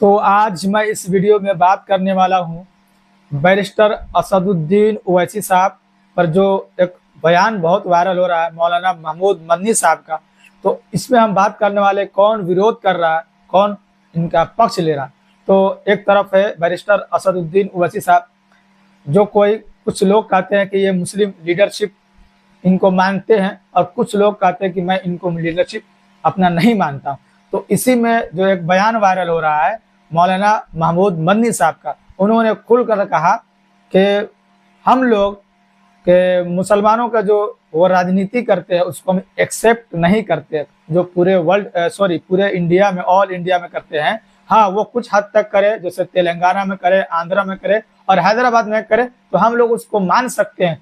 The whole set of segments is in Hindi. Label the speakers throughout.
Speaker 1: तो आज मैं इस वीडियो में बात करने वाला हूं बैरिस्टर असदुद्दीन ओवैसी साहब पर जो एक बयान बहुत वायरल हो रहा है मौलाना महमूद मदनी साहब का। तो इसमें हम बात करने वाले कौन विरोध कर रहा है, कौन इनका पक्ष ले रहा है। तो एक तरफ है बैरिस्टर असदुद्दीन ओवैसी साहब, जो कुछ लोग कहते हैं कि ये मुस्लिम लीडरशिप इनको मानते हैं और कुछ लोग कहते हैं कि मैं इनको लीडरशिप अपना नहीं मानता। तो इसी में जो एक बयान वायरल हो रहा है मौलाना महमूद मदनी साहब का, उन्होंने खुलकर कहा कि हम लोग के मुसलमानों का जो वो राजनीति करते हैं उसको हम एक्सेप्ट नहीं करते, जो पूरे इंडिया में, ऑल इंडिया में करते हैं। हाँ, वो कुछ हद तक करे, जैसे तेलंगाना में करे, आंध्रा में करे और हैदराबाद में करे तो हम लोग उसको मान सकते हैं,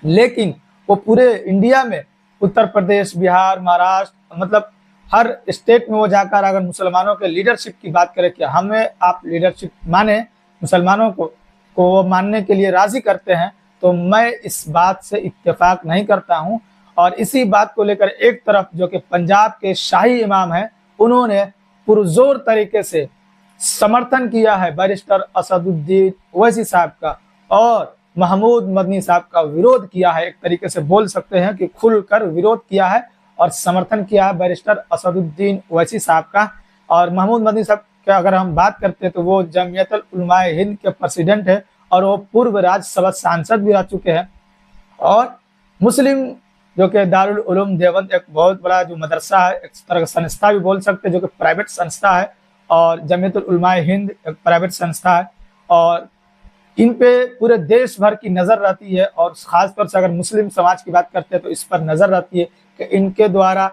Speaker 1: लेकिन वो पूरे इंडिया में उत्तर प्रदेश, बिहार, महाराष्ट्र, मतलब हर स्टेट में वो जाकर अगर मुसलमानों के लीडरशिप की बात करें कि हमें आप लीडरशिप माने, मुसलमानों को वो मानने के लिए राजी करते हैं, तो मैं इस बात से इत्तेफाक नहीं करता हूं। और इसी बात को लेकर एक तरफ जो कि पंजाब के शाही इमाम हैं, उन्होंने पुरजोर तरीके से समर्थन किया है बैरिस्टर असदुद्दीन ओवैसी साहब का और महमूद मदनी साहब का विरोध किया है। एक तरीके से बोल सकते हैं कि खुलकर विरोध किया है और समर्थन किया है बैरिस्टर असदुद्दीन ओवैसी साहब का। और महमूद मदनी साहब की अगर हम बात करते हैं तो वो जमीयतुल उलमाए हिंद के प्रेसिडेंट है और वो पूर्व राज्यसभा सांसद भी रह चुके हैं। और मुस्लिम जो कि दारुल उलूम देवबंद एक बहुत बड़ा जो मदरसा है, एक तरह का संस्था भी बोल सकते हैं, जो कि प्राइवेट संस्था है, और जमीयतुल उलमाए हिंद एक प्राइवेट संस्था है। और इन पे पूरे देश भर की नज़र रहती है और खासतौर से अगर मुस्लिम समाज की बात करते हैं तो इस पर नज़र रहती है कि इनके द्वारा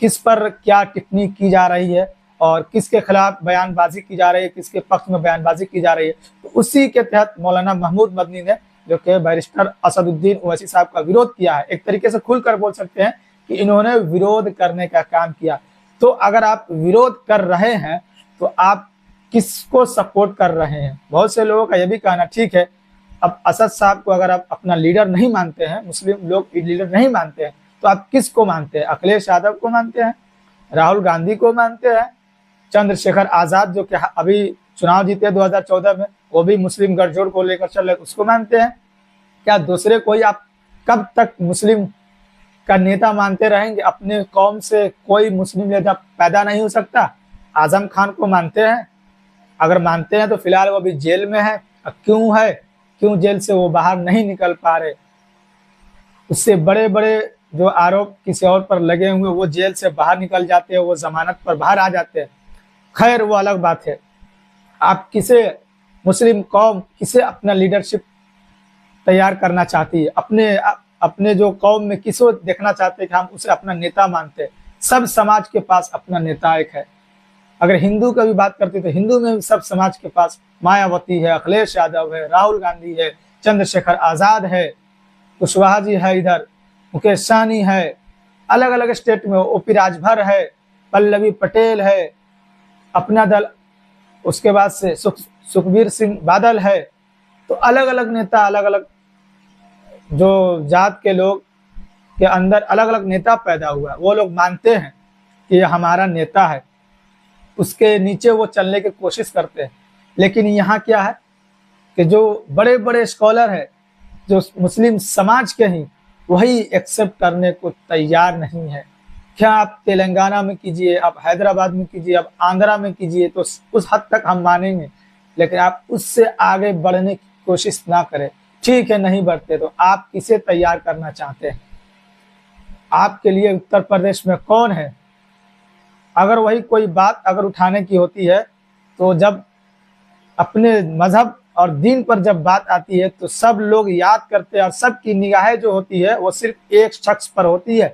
Speaker 1: किस पर क्या टिप्पणी की जा रही है और किसके खिलाफ बयानबाजी की जा रही है, किसके पक्ष में बयानबाजी की जा रही है। तो उसी के तहत मौलाना महमूद मदनी ने जो कि बैरिस्टर असदुद्दीन ओवैसी साहब का विरोध किया है। एक तरीके से खुलकर बोल सकते हैं कि इन्होंने विरोध करने का काम किया। तो अगर आप विरोध कर रहे हैं तो आप किसको सपोर्ट कर रहे हैं? बहुत से लोगों का यह भी कहना, ठीक है, अब असद साहब को अगर आप अपना लीडर नहीं मानते हैं, मुस्लिम लोग लीडर नहीं मानते हैं, तो आप किसको मानते हैं? अखिलेश यादव को मानते हैं, राहुल गांधी को मानते हैं, चंद्रशेखर आजाद जो कि अभी चुनाव जीते 2014 में, वो भी मुस्लिम गठजोड़ को लेकर चल रहे, उसको मानते हैं क्या? दूसरे कोई आप कब तक मुस्लिम का नेता मानते रहेंगे? अपने कौम से कोई मुस्लिम नेता पैदा नहीं हो सकता? आजम खान को मानते हैं? अगर मानते हैं तो फिलहाल वो अभी जेल में है। क्यों है? क्यों जेल से वो बाहर नहीं निकल पा रहे? उससे बड़े बड़े जो आरोप किसी और पर लगे हुए वो जेल से बाहर निकल जाते हैं, वो जमानत पर बाहर आ जाते हैं। खैर, वो अलग बात है। आप किसे, मुस्लिम कौम किसे अपना लीडरशिप तैयार करना चाहती है? अपने जो कौम में किसको देखना चाहते हैं कि हम उसे अपना नेता मानते हैं? सब समाज के पास अपना नेता एक है। अगर हिंदू का भी बात करते तो हिंदू में सब समाज के पास मायावती है, अखिलेश यादव है, राहुल गांधी है, चंद्रशेखर आजाद है, कुशवाहा जी है, इधर मुकेश सहनी है, अलग अलग स्टेट में ओपी राजभर है, पल्लवी पटेल है, अपना दल, उसके बाद से सुखबीर सिंह बादल है। तो अलग अलग नेता, अलग अलग जो जात के लोग के अंदर अलग अलग नेता पैदा हुआ, वो लोग मानते हैं कि ये हमारा नेता है, उसके नीचे वो चलने की कोशिश करते हैं। लेकिन यहाँ क्या है कि जो बड़े बड़े स्कॉलर है, जो मुस्लिम समाज के ही, वही एक्सेप्ट करने को तैयार नहीं है। क्या आप तेलंगाना में कीजिए, आप हैदराबाद में कीजिए, आप आंध्रा में कीजिए, तो उस हद तक हम मानेंगे, लेकिन आप उससे आगे बढ़ने की कोशिश ना करें। ठीक है, नहीं बढ़ते तो आप किसे तैयार करना चाहते हैं? आपके लिए उत्तर प्रदेश में कौन है? अगर वही कोई बात अगर उठाने की होती है तो जब अपने मजहब और दीन पर जब बात आती है तो सब लोग याद करते हैं और सबकी निगाहें जो होती है वो सिर्फ एक शख्स पर होती है,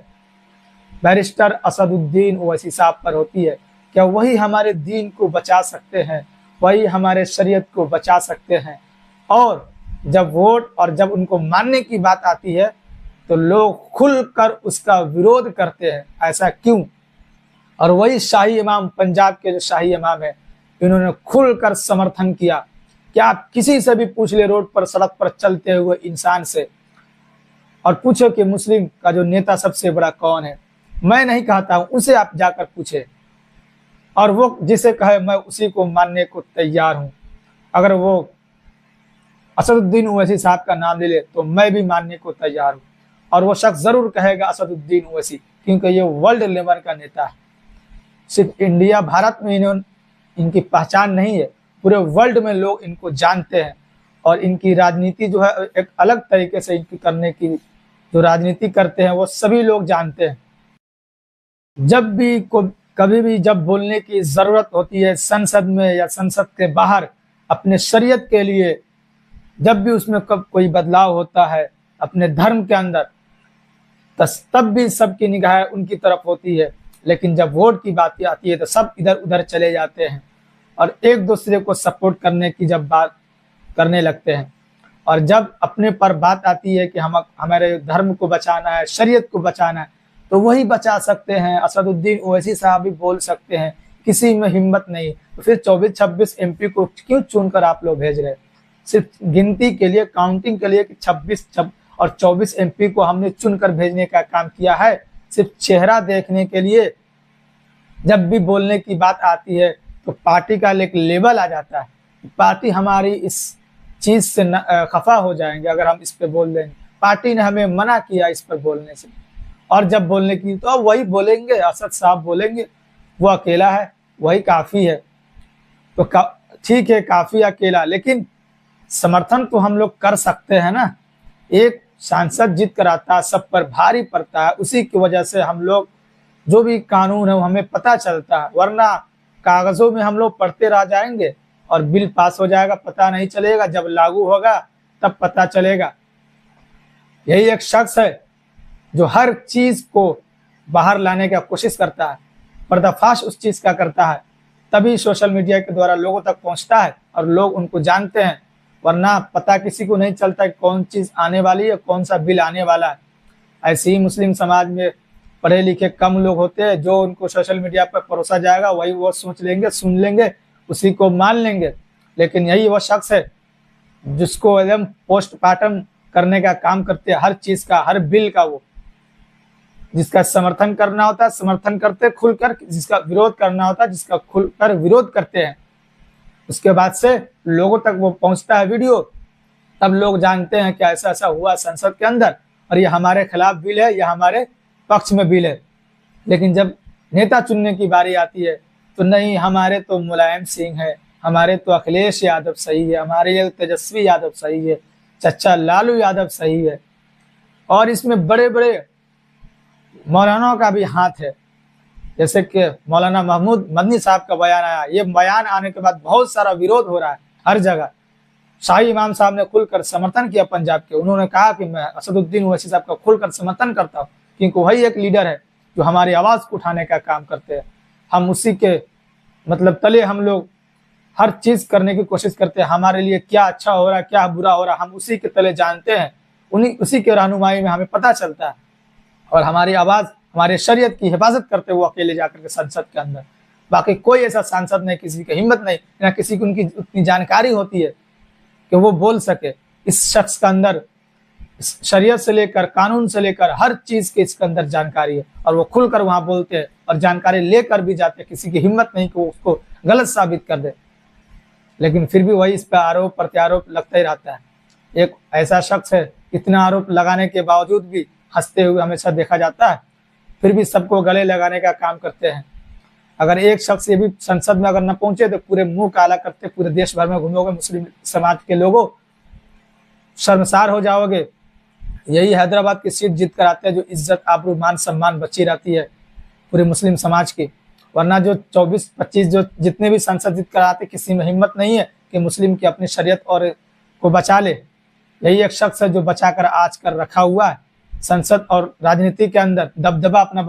Speaker 1: बैरिस्टर असदुद्दीन ओवैसी साहब पर होती है। क्या वही हमारे दीन को बचा सकते हैं? वही हमारे शरीयत को बचा सकते हैं? और जब वोट और जब उनको मानने की बात आती है तो लोग खुलकर उसका विरोध करते हैं। ऐसा क्यों? और वही शाही इमाम, पंजाब के जो शाही इमाम है, इन्होंने खुलकर समर्थन किया। क्या आप किसी से भी पूछ ले, रोड पर, सड़क पर चलते हुए इंसान से, और पूछो कि मुस्लिम का जो नेता सबसे बड़ा कौन है, मैं नहीं कहता हूं, उसे आप जाकर पूछे। और वो जिसे कहे मैं उसी को मानने को तैयार हूँ। अगर वो असदुद्दीन ओवैसी साहब का नाम ले ले तो मैं भी मानने को तैयार हूँ। और वो शख्स जरूर कहेगा असदुद्दीन ओवैसी, क्योंकि ये वर्ल्ड लेवल का नेता है। सिर्फ इंडिया भारत में इनकी पहचान नहीं है, पूरे वर्ल्ड में लोग इनको जानते हैं। और इनकी राजनीति जो है एक अलग तरीके से इनकी करने की जो राजनीति करते हैं वो सभी लोग जानते हैं। जब भी कभी भी जब बोलने की जरूरत होती है संसद में या संसद के बाहर अपने शरीयत के लिए, जब भी उसमें कब कोई बदलाव होता है अपने धर्म के अंदर, तब भी सबकी निगाहें उनकी तरफ होती है। लेकिन जब वोट की बात आती है तो सब इधर उधर चले जाते हैं और एक दूसरे को सपोर्ट करने की जब बात करने लगते हैं। और जब अपने पर बात आती है कि हम हमारे धर्म को बचाना है, शरीयत को बचाना है, तो वही बचा सकते हैं। असदुद्दीन ओवैसी साहब भी बोल सकते हैं, किसी में हिम्मत नहीं। तो फिर 24-26 MP को क्यों चुनकर आप लोग भेज रहे हैं? सिर्फ गिनती के लिए, काउंटिंग के लिए कि 26 और 24 MP को हमने चुनकर भेजने का काम किया है, सिर्फ चेहरा देखने के लिए। जब भी बोलने की बात आती है तो पार्टी का एक लेवल आ जाता है, पार्टी हमारी इस चीज से खफा हो जाएंगे अगर हम इस पे बोल देंगे। पार्टी ने हमें मना किया इस पर बोलने से, और जब बोलने की तो अब वही बोलेंगे, असद साहब बोलेंगे, वो अकेला है वही काफी है। तो ठीक है, काफी अकेला, लेकिन समर्थन तो हम लोग कर सकते हैं ना। एक सांसद जीत कर आता है, सब पर भारी पड़ता है, उसी की वजह से हम लोग जो भी कानून है वो हमें पता चलता है। वरना कागजों में हम लोग पढ़ते रह जाएंगे और बिल पास हो जाएगा, पता नहीं चलेगा, जब लागू होगा तब पता चलेगा। यही एक शख्स है जो हर चीज को बाहर लाने का कोशिश करता है, पर्दाफाश उस चीज का करता है, तभी सोशल मीडिया के द्वारा लोगों तक पहुंचता है और लोग उनको जानते हैं। वरना पता किसी को नहीं चलता कि कौन चीज आने वाली है, कौन सा बिल आने वाला है। ऐसे ही मुस्लिम समाज में पढ़े लिखे कम लोग होते हैं, जो उनको सोशल मीडिया पर परोसा जाएगा वही वो सोच लेंगे, सुन लेंगे, उसी को मान लेंगे। लेकिन यही वो शख्स है जिसको एकदम पोस्टमार्टम करने का काम करते हैं, हर चीज का, हर बिल का, वो जिसका समर्थन करना होता है समर्थन करते खुलकर, जिसका विरोध करना होता है जिसका खुलकर विरोध करते हैं। उसके बाद से लोगों तक वो पहुंचता है वीडियो, तब लोग जानते हैं कि ऐसा ऐसा हुआ संसद के अंदर और ये हमारे खिलाफ बिल है, या हमारे पक्ष में बिल है। लेकिन जब नेता चुनने की बारी आती है तो नहीं, हमारे तो मुलायम सिंह है, हमारे तो अखिलेश यादव सही है, हमारे लिए तेजस्वी यादव सही है, चचा लालू यादव सही है। और इसमें बड़े बड़े मौलानाओं का भी हाथ है, जैसे कि मौलाना महमूद मदनी साहब का बयान आया। ये बयान आने के बाद बहुत सारा विरोध हो रहा है हर जगह। शाही इमाम साहब ने खुलकर समर्थन किया पंजाब के, उन्होंने कहा कि मैं असदुद्दीन ओवैसी साहब का खुलकर समर्थन करता हूँ, क्योंकि वही एक लीडर है जो हमारी आवाज को उठाने का काम करते हैं। हम उसी के तले हम लोग हर चीज करने की कोशिश करते हैं। हमारे लिए क्या अच्छा हो रहा है, क्या बुरा हो रहा है, हम उसी के तले जानते हैं, उसी के रहनुमाई में हमें पता चलता है। और हमारी आवाज, हमारे शरीयत की हिफाजत करते हुए अकेले जाकर के संसद के अंदर। बाकी कोई ऐसा सांसद नहीं, किसी की हिम्मत नहीं, ना किसी की उनकी उतनी जानकारी होती है कि वो बोल सके। इस शख्स का अंदर शरीयत से लेकर कानून से लेकर हर चीज के इसके अंदर जानकारी है, और वो खुलकर वहां बोलते हैं और जानकारी लेकर भी जाते हैं। किसी की हिम्मत नहीं कि वो उसको गलत साबित कर दे, लेकिन फिर भी वही इस पर आरोप प्रत्यारोप लगता ही रहता है। एक ऐसा शख्स है, इतना आरोप लगाने के बावजूद भी हंसते हुए हमेशा देखा जाता है, फिर भी सबको गले लगाने का काम करते हैं। अगर एक शख्स ये भी संसद में अगर न पहुंचे तो पूरे मुंह काला करते पूरे देश भर में घूमोगे, मुस्लिम समाज के लोगों शर्मसार हो जाओगे। यही हैदराबाद की सीट जीत कर आते हैं, जो इज्जत आबरू मान सम्मान बची रहती है पूरे मुस्लिम समाज की। वरना जो 24-25 जो जितने भी संसद जीत कर आते, किसी में हिम्मत नहीं है कि मुस्लिम की अपनी शरीयत और को बचा ले। यही एक शख्स है जो बचा कर आज कर रखा हुआ है, संसद और राजनीति के अंदर दबदबा अपना